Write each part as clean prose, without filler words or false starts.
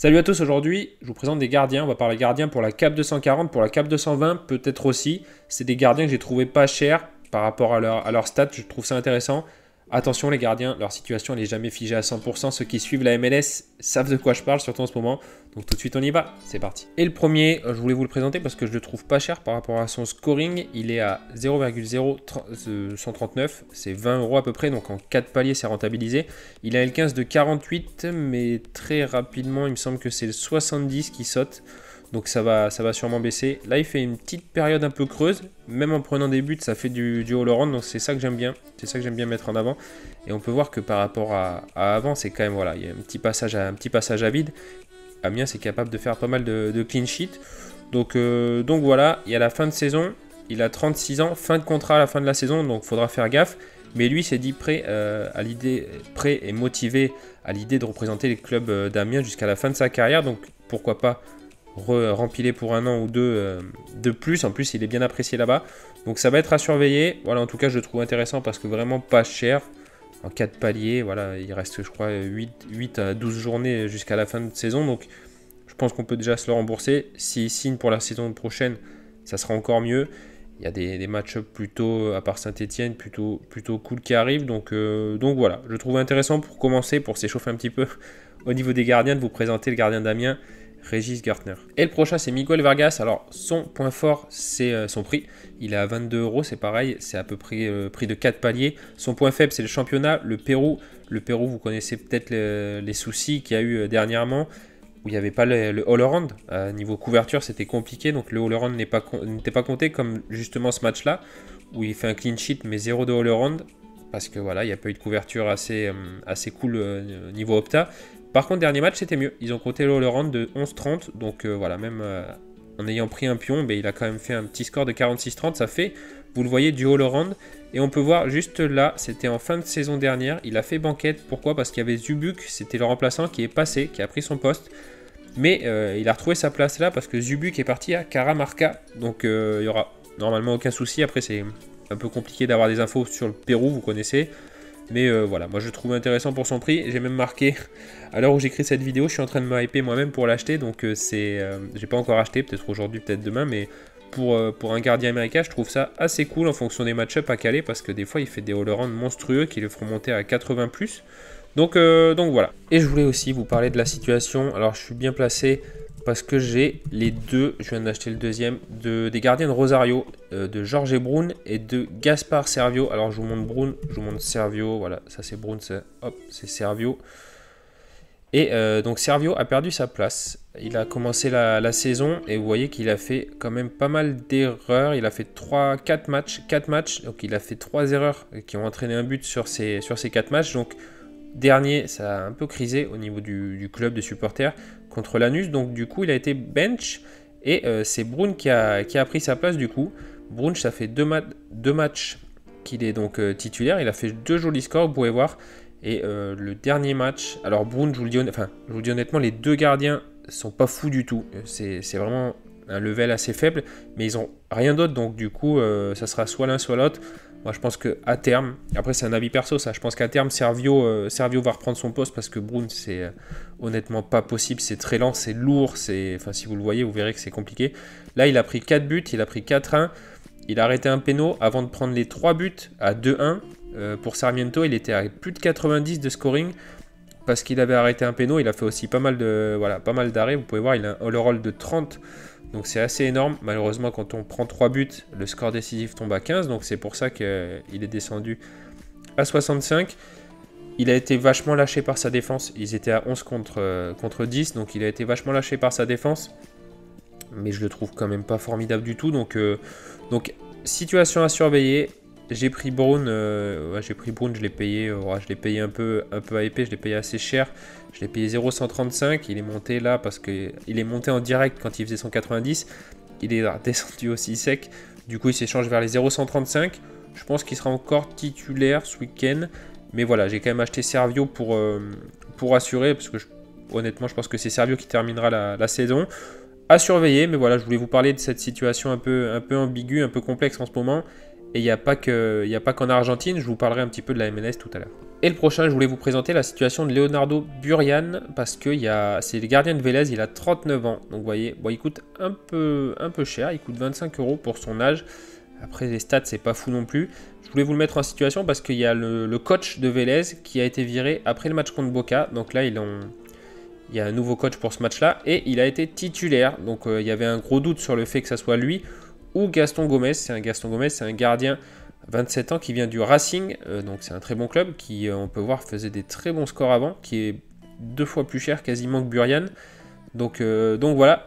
Salut à tous, aujourd'hui je vous présente des gardiens, on va parler gardiens pour la CAP 240, pour la CAP 220 peut-être aussi. C'est des gardiens que j'ai trouvé pas chers par rapport à leur stats, je trouve ça intéressant. Attention les gardiens, leur situation elle n'est jamais figée à 100%, ceux qui suivent la MLS savent de quoi je parle, surtout en ce moment. Donc tout de suite on y va, c'est parti. Et le premier, je voulais vous le présenter parce que je le trouve pas cher par rapport à son scoring, il est à 0,0139, c'est 20 € à peu près, donc en 4 paliers c'est rentabilisé. Il a un L15 de 48, mais très rapidement il me semble que c'est le 70 qui saute. Donc ça va sûrement baisser. Là, il fait une petite période un peu creuse. Même en prenant des buts, ça fait du all-around. Donc c'est ça que j'aime bien. C'est ça que j'aime bien mettre en avant. Et on peut voir que par rapport à avant, c'est quand même, voilà, il y a un petit passage à vide. Amiens, c'est capable de faire pas mal de clean sheet. Donc voilà, il y a la fin de saison. Il a 36 ans, fin de contrat à la fin de la saison. Donc il faudra faire gaffe. Mais lui, s'est dit prêt et motivé à l'idée de représenter les clubs d'Amiens jusqu'à la fin de sa carrière. Donc pourquoi pas rempiler pour un an ou deux de plus. En plus, il est bien apprécié là-bas. Donc ça va être à surveiller. Voilà, en tout cas, je le trouve intéressant parce que vraiment pas cher. En 4 paliers, voilà, il reste, je crois, 8 à 12 journées jusqu'à la fin de saison. Donc je pense qu'on peut déjà se le rembourser. S'il signe pour la saison prochaine, ça sera encore mieux. Il y a des matchs plutôt, à part Saint-Etienne, plutôt cool qui arrivent. Donc voilà, je trouve intéressant pour commencer, pour s'échauffer un petit peu au niveau des gardiens, de vous présenter le gardien d'Amiens, Régis Gartner. Et le prochain, c'est Miguel Vargas. Alors, son point fort, c'est son prix. Il est à 22 €, c'est pareil, c'est à peu près prix de 4 paliers. Son point faible, c'est le championnat, le Pérou. Le Pérou, vous connaissez peut-être les soucis qu'il y a eu dernièrement, où il n'y avait pas le all-around. Niveau couverture, c'était compliqué, donc le all-around n'était pas compté, comme justement ce match-là, où il fait un clean sheet, mais 0 de all-around, parce que voilà, il n'y a pas eu de couverture assez cool niveau Opta. Par contre, dernier match, c'était mieux. Ils ont compté le all-around de 11-30. Donc voilà, même en ayant pris un pion, il a quand même fait un petit score de 46-30. Ça fait, vous le voyez, du all-around. Et on peut voir juste là, c'était en fin de saison dernière. Il a fait banquette. Pourquoi? Parce qu'il y avait Zubuk, c'était le remplaçant qui est passé, qui a pris son poste. Mais il a retrouvé sa place là parce que Zubuk est parti à Caramarca. Donc il n'y aura normalement aucun souci. Après, c'est un peu compliqué d'avoir des infos sur le Pérou, vous connaissez. Mais voilà, moi je le trouve intéressant pour son prix. J'ai même marqué, à l'heure où j'écris cette vidéo, je suis en train de me hyper moi-même pour l'acheter. Donc j'ai pas encore acheté, peut-être aujourd'hui, peut-être demain. Mais pour un gardien américain, je trouve ça assez cool en fonction des match-up à caler. Parce que des fois, il fait des all-around monstrueux qui le feront monter à 80+. Donc voilà. Et je voulais aussi vous parler de la situation. Alors je suis bien placé parce que j'ai les deux, je viens d'acheter le deuxième, des gardiens de Rosario, de Jorge Brown et de Gaspar Servio. Alors je vous montre Brown, je vous montre Servio, voilà, ça c'est Brown, c'est Servio. Et donc Servio a perdu sa place. Il a commencé la saison et vous voyez qu'il a fait quand même pas mal d'erreurs. Il a fait 4 matchs, donc il a fait 3 erreurs qui ont entraîné un but sur ces 4 matchs. Donc dernier, ça a un peu crisé au niveau du club de supporters contre Lanus. Donc du coup, il a été bench et c'est Brown qui a pris sa place du coup. Brown, ça fait deux matchs qu'il est donc titulaire. Il a fait 2 jolis scores, vous pouvez voir. Et le dernier match, alors Brown, je vous le dis honnêtement, les 2 gardiens sont pas fous du tout. C'est vraiment un level assez faible, mais ils ont rien d'autre. Donc du coup, ça sera soit l'un soit l'autre. Moi, je pense qu'à terme, après c'est un avis perso ça, je pense qu'à terme, Servio va reprendre son poste parce que Brown, c'est honnêtement pas possible, c'est très lent, c'est lourd, enfin si vous le voyez, vous verrez que c'est compliqué. Là, il a pris 4 buts, il a pris 4-1, il a arrêté un péno avant de prendre les 3 buts à 2-1. Pour Sarmiento, il était à plus de 90 de scoring parce qu'il avait arrêté un péno, il a fait aussi pas mal d'arrêts, vous pouvez voir, il a un all-roll de 30. Donc c'est assez énorme. Malheureusement, quand on prend 3 buts, le score décisif tombe à 15. Donc c'est pour ça qu'il est descendu à 65. Il a été vachement lâché par sa défense. Ils étaient à 11 contre 10. Donc il a été vachement lâché par sa défense. Mais je le trouve quand même pas formidable du tout. Donc situation à surveiller. J'ai pris Brown, je l'ai payé, un peu hypé, je l'ai payé assez cher. Je l'ai payé 0,135, il est monté là parce qu'il est monté en direct quand il faisait son 90. Il est descendu aussi sec, du coup il s'échange vers les 0,135. Je pense qu'il sera encore titulaire ce week-end. Mais voilà, j'ai quand même acheté Servio pour assurer, parce que honnêtement je pense que c'est Servio qui terminera la saison. À surveiller, mais voilà, je voulais vous parler de cette situation un peu ambiguë, un peu complexe en ce moment. Et il n'y a pas qu'en Argentine, je vous parlerai un petit peu de la MLS tout à l'heure. Et le prochain, je voulais vous présenter la situation de Leonardo Burian, parce que c'est le gardien de Vélez, il a 39 ans. Donc vous voyez, bon, il coûte un peu cher, il coûte 25 € pour son âge. Après les stats, c'est pas fou non plus. Je voulais vous le mettre en situation parce qu'il y a le coach de Vélez qui a été viré après le match contre Boca. Donc là, il y a un nouveau coach pour ce match-là et il a été titulaire. Donc il y avait un gros doute sur le fait que ça soit lui ou Gaston Gomez. Gaston Gomez, c'est un gardien 27 ans qui vient du Racing. Donc c'est un très bon club qui, on peut voir, faisait des très bons scores avant, qui est 2 fois plus cher quasiment que Burian. Donc voilà.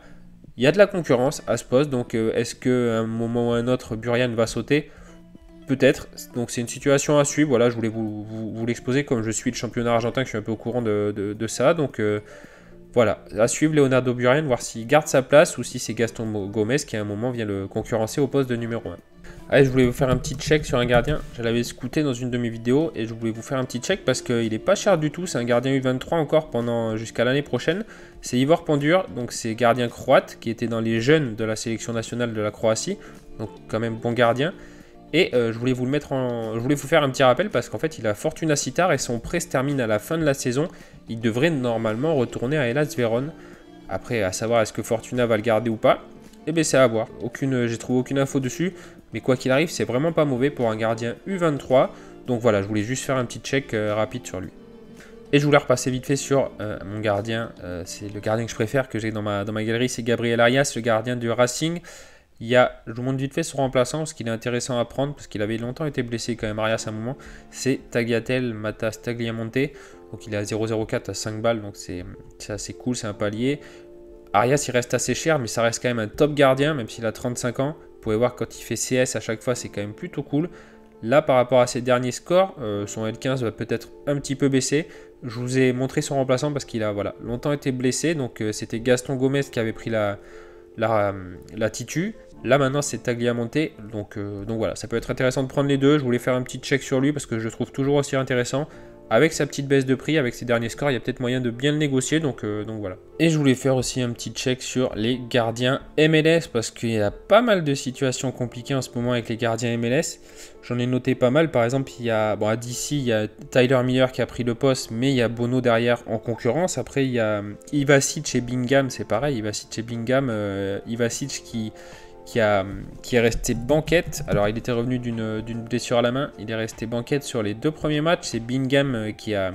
Il y a de la concurrence à ce poste, donc est-ce qu'à un moment ou à un autre, Burian va sauter? Peut-être, donc c'est une situation à suivre, voilà, je voulais vous l'exposer comme je suis le championnat argentin, que je suis un peu au courant de ça, donc voilà, à suivre Leonardo Burian, voir s'il garde sa place ou si c'est Gaston Gomez qui à un moment vient le concurrencer au poste de numéro 1. Allez, je voulais vous faire un petit check sur un gardien, je l'avais scouté dans une de mes vidéos et je voulais vous faire un petit check parce qu'il n'est pas cher du tout, c'est un gardien U23 encore jusqu'à l'année prochaine. C'est Ivor Pandur, donc c'est gardien croate qui était dans les jeunes de la sélection nationale de la Croatie, donc quand même bon gardien. Et je voulais vous faire un petit rappel parce qu'en fait il a Fortuna Sittard et son prêt se termine à la fin de la saison. Il devrait normalement retourner à Hellas Vérone. Après, à savoir est-ce que Fortuna va le garder ou pas, eh bien c'est à voir. J'ai trouvé aucune info dessus. Mais quoi qu'il arrive, c'est vraiment pas mauvais pour un gardien U23. Donc voilà, je voulais juste faire un petit check rapide sur lui. Et je voulais repasser vite fait sur mon gardien. C'est le gardien que je préfère, que j'ai dans ma galerie, c'est Gabriel Arias, le gardien du Racing. Je vous montre vite fait son remplaçant, parce qu'il est intéressant à prendre, parce qu'il avait longtemps été blessé quand même, Arias à un moment. C'est Tagliatel Matas Tagliamonte. Donc il est à 0,04 à 5 balles, donc c'est assez cool, c'est un palier. Arias, il reste assez cher, mais ça reste quand même un top gardien, même s'il a 35 ans. Vous pouvez voir quand il fait CS à chaque fois, c'est quand même plutôt cool. Là, par rapport à ses derniers scores, son L15 va peut-être un petit peu baisser. Je vous ai montré son remplaçant parce qu'il a longtemps été blessé. Donc c'était Gaston Gomez qui avait pris la titu. Là maintenant c'est Tagliamonte. Donc voilà, ça peut être intéressant de prendre les deux. Je voulais faire un petit check sur lui parce que je le trouve toujours aussi intéressant. Avec sa petite baisse de prix, avec ses derniers scores, il y a peut-être moyen de bien le négocier, donc voilà. Et je voulais faire aussi un petit check sur les gardiens MLS, parce qu'il y a pas mal de situations compliquées en ce moment avec les gardiens MLS. J'en ai noté pas mal, par exemple, à DC, il y a Tyler Miller qui a pris le poste, mais il y a Bono derrière en concurrence. Après, il y a Ivacic et Bingham, c'est pareil, Ivacic et Bingham, Ivacic qui est resté banquette. Alors il était revenu d'une blessure à la main, il est resté banquette sur les 2 premiers matchs. C'est Bingham qui a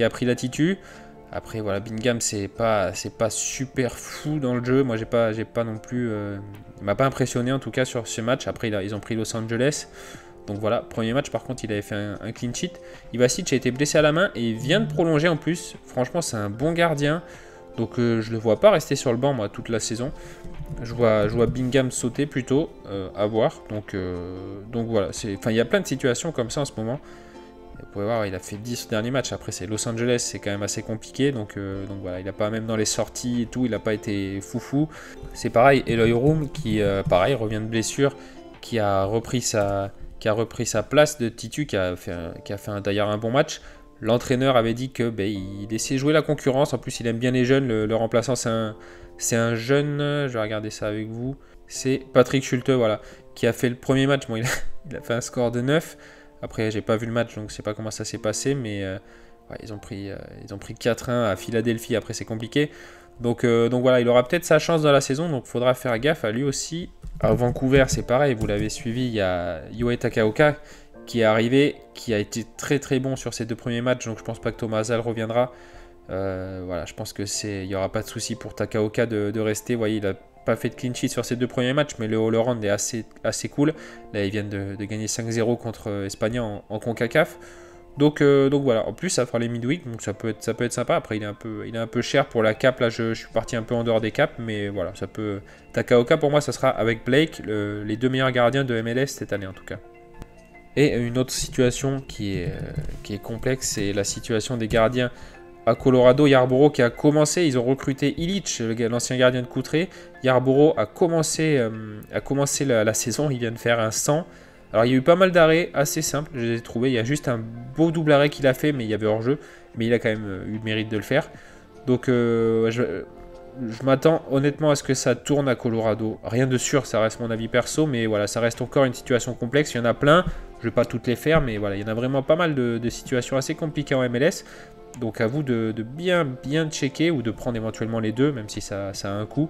pris la titu. Après voilà, Bingham c'est pas super fou dans le jeu. Moi j'ai pas non plus, il m'a pas impressionné en tout cas sur ce match. Après ils ont pris Los Angeles. Donc voilà, premier match par contre il avait fait un clean sheet. Ivacic a été blessé à la main et il vient de prolonger en plus. Franchement c'est un bon gardien. Donc je le vois pas rester sur le banc moi toute la saison. Je vois Bingham sauter plutôt, à voir. Donc voilà, il y a plein de situations comme ça en ce moment. Vous pouvez voir, il a fait 10 au dernier match. Après c'est Los Angeles, c'est quand même assez compliqué. Donc voilà, il n'a pas, même dans les sorties et tout, il n'a pas été foufou. C'est pareil, Eloy Room qui pareil revient de blessure, qui a repris sa place de Titu, qui a fait d'ailleurs un bon match. L'entraîneur avait dit que il laissait jouer la concurrence. En plus, il aime bien les jeunes. Le remplaçant, c'est un jeune. Je vais regarder ça avec vous. C'est Patrick Schulte, voilà, qui a fait le premier match. Bon, il a fait un score de 9. Après, j'ai pas vu le match, donc je sais pas comment ça s'est passé. Mais ils ont pris 4-1 à Philadelphie. Après, c'est compliqué. Donc voilà, il aura peut-être sa chance dans la saison. Donc il faudra faire gaffe à lui aussi. À Vancouver, c'est pareil. Vous l'avez suivi. Il y a Yohei Takaoka qui est arrivé, qui a été très très bon sur ses 2 premiers matchs, donc je pense pas que Thomas Hasal reviendra. Voilà, je pense que il n'y aura pas de souci pour Takaoka de rester. Vous voyez, il a pas fait de clean sheet sur ses 2 premiers matchs, mais le all-around est assez cool. Là, ils viennent de gagner 5-0 contre Espagna en CONCACAF. Donc voilà, en plus ça fera les midweek, donc ça peut être sympa. Après il est un peu cher pour la cap, là je suis parti un peu en dehors des caps, mais voilà, ça peut. Takaoka pour moi ça sera avec Blake, les 2 meilleurs gardiens de MLS cette année en tout cas. Et une autre situation qui est complexe, c'est la situation des gardiens à Colorado. Yarborough qui a commencé, ils ont recruté Illich, l'ancien gardien de Coutray. Yarborough a commencé la saison, il vient de faire un 100. Alors il y a eu pas mal d'arrêts, assez simples, je les ai trouvés. Il y a juste un beau double arrêt qu'il a fait, mais il y avait hors-jeu. Mais il a quand même eu le mérite de le faire. Donc je m'attends honnêtement à ce que ça tourne à Colorado. Rien de sûr, ça reste mon avis perso, mais voilà, ça reste encore une situation complexe. Il y en a plein, je ne vais pas toutes les faire, mais voilà, il y en a vraiment pas mal de situations assez compliquées en MLS. Donc à vous de bien checker ou de prendre éventuellement les deux, même si ça a un coût.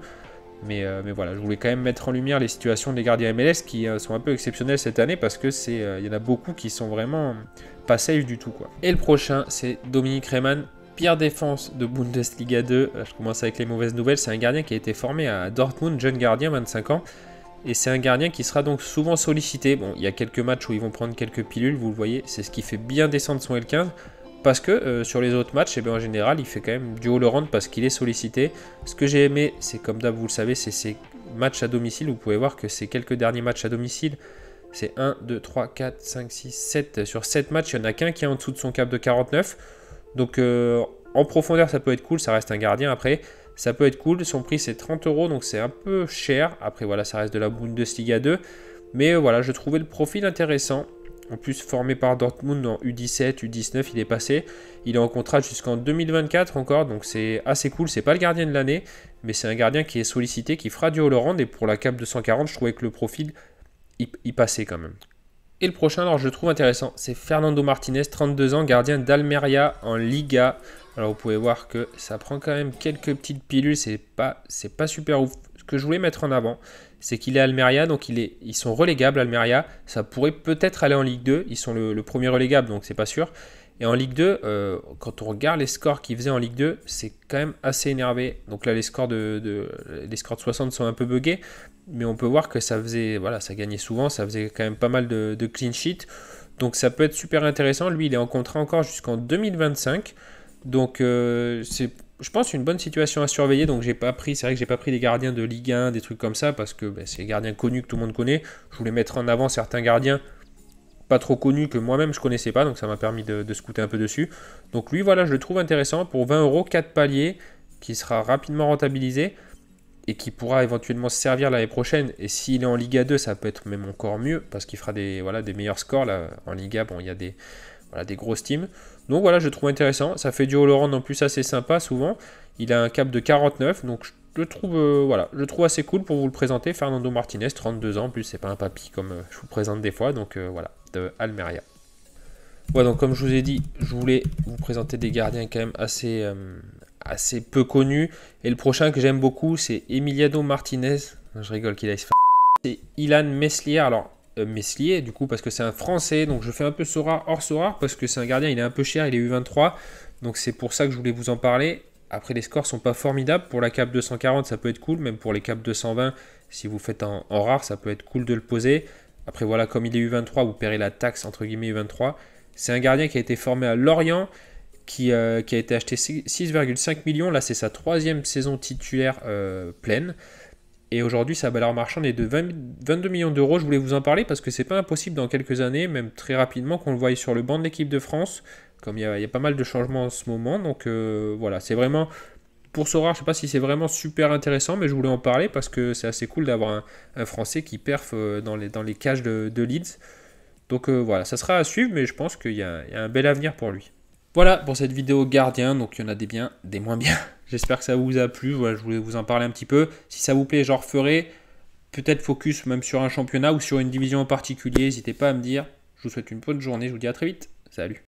Mais voilà, je voulais quand même mettre en lumière les situations des gardiens MLS qui sont un peu exceptionnelles cette année parce que il y en a beaucoup qui sont vraiment pas safe du tout, quoi. Et le prochain, c'est Dominique Rehmann, pire défense de Bundesliga 2. Je commence avec les mauvaises nouvelles. C'est un gardien qui a été formé à Dortmund, jeune gardien, 25 ans. Et c'est un gardien qui sera donc souvent sollicité. Bon, il y a quelques matchs où ils vont prendre quelques pilules, vous le voyez, c'est ce qui fait bien descendre son L15. Parce que sur les autres matchs, en général, il fait quand même du all-around parce qu'il est sollicité. Ce que j'ai aimé, c'est comme d'hab, vous le savez, c'est ses matchs à domicile. Vous pouvez voir que ces quelques derniers matchs à domicile, c'est 1, 2, 3, 4, 5, 6, 7. Sur 7 matchs, il n'y en a qu'un qui est en dessous de son cap de 49. Donc en profondeur, ça peut être cool. Ça reste un gardien après. Ça peut être cool. Son prix, c'est 30 €. Donc c'est un peu cher. Après, voilà, ça reste de la Bundesliga 2. Mais voilà, je trouvais le profil intéressant. En plus, formé par Dortmund en U17, U19, il est passé. Il est en contrat jusqu'en 2024 encore, donc c'est assez cool. C'est pas le gardien de l'année, mais c'est un gardien qui est sollicité, qui fera du all-around. Et pour la cape 240, je trouvais que le profil, il passait quand même. Et le prochain, alors je le trouve intéressant, c'est Fernando Martinez, 32 ans, gardien d'Almeria en Liga. Alors vous pouvez voir que ça prend quand même quelques petites pilules, c'est pas super ouf. Ce que je voulais mettre en avant, c'est qu'il est Almeria, donc ils sont relégables Almeria. Ça pourrait peut-être aller en Ligue 2, ils sont le premier relégable, donc c'est pas sûr. Et en Ligue 2, quand on regarde les scores qu'ils faisaient en Ligue 2, c'est quand même assez énervé. Donc là, les scores de 60 sont un peu buggés, mais on peut voir que ça faisait, voilà, ça gagnait souvent, ça faisait quand même pas mal de clean sheet. Donc ça peut être super intéressant. Lui, il est en contrat encore jusqu'en 2025. Donc c'est, je pense, une bonne situation à surveiller. Donc c'est vrai que j'ai pas pris des gardiens de Ligue 1, des trucs comme ça, parce que c'est des gardiens connus que tout le monde connaît. Je voulais mettre en avant certains gardiens pas trop connus que moi-même je connaissais pas, donc ça m'a permis de scouter un peu dessus. Donc lui, voilà, je le trouve intéressant pour 20 €, 4 paliers, qui sera rapidement rentabilisé et qui pourra éventuellement se servir l'année prochaine. Et s'il est en Liga 2, ça peut être même encore mieux parce qu'il fera des meilleurs scores là. En Liga, bon, il y a des grosses teams. Donc voilà, je le trouve intéressant. Ça fait du all-around en plus assez sympa souvent. Il a un cap de 49, donc je le trouve assez cool pour vous le présenter. Fernando Martinez, 32 ans, en plus c'est pas un papy comme je vous présente des fois, donc voilà, de Almeria. Ouais, donc comme je vous ai dit, je voulais vous présenter des gardiens quand même assez peu connus. Et le prochain que j'aime beaucoup, c'est Emiliano Martinez. Je rigole qu'il aille se faire. C'est Ilan Meslier. Alors, Meslier, du coup, parce que c'est un Français, donc je fais un peu Sorare hors Sorare, parce que c'est un gardien, il est un peu cher, il est U23. Donc c'est pour ça que je voulais vous en parler. Après, les scores sont pas formidables. Pour la cape 240, ça peut être cool. Même pour les capes 220, si vous faites en rare, ça peut être cool de le poser. Après, voilà, comme il est U23, vous paierez la taxe, entre guillemets, U23. C'est un gardien qui a été formé à Lorient, qui a été acheté 6,5 millions. Là, c'est sa 3e saison titulaire pleine. Et aujourd'hui, sa valeur marchande est de 22 millions d'euros. Je voulais vous en parler parce que c'est pas impossible dans quelques années, même très rapidement, qu'on le voie sur le banc de l'équipe de France. Comme il y a pas mal de changements en ce moment. Donc voilà, c'est vraiment, pour Sorare, je ne sais pas si c'est vraiment super intéressant, mais je voulais en parler parce que c'est assez cool d'avoir un Français qui perf dans les cages de Leeds. Donc voilà, ça sera à suivre, mais je pense qu'il y a un bel avenir pour lui. Voilà pour cette vidéo gardien, donc il y en a des biens, des moins bien. J'espère que ça vous a plu, voilà, je voulais vous en parler un petit peu. Si ça vous plaît, j'en referai. Peut-être focus même sur un championnat ou sur une division en particulier, n'hésitez pas à me dire. Je vous souhaite une bonne journée, je vous dis à très vite. Salut.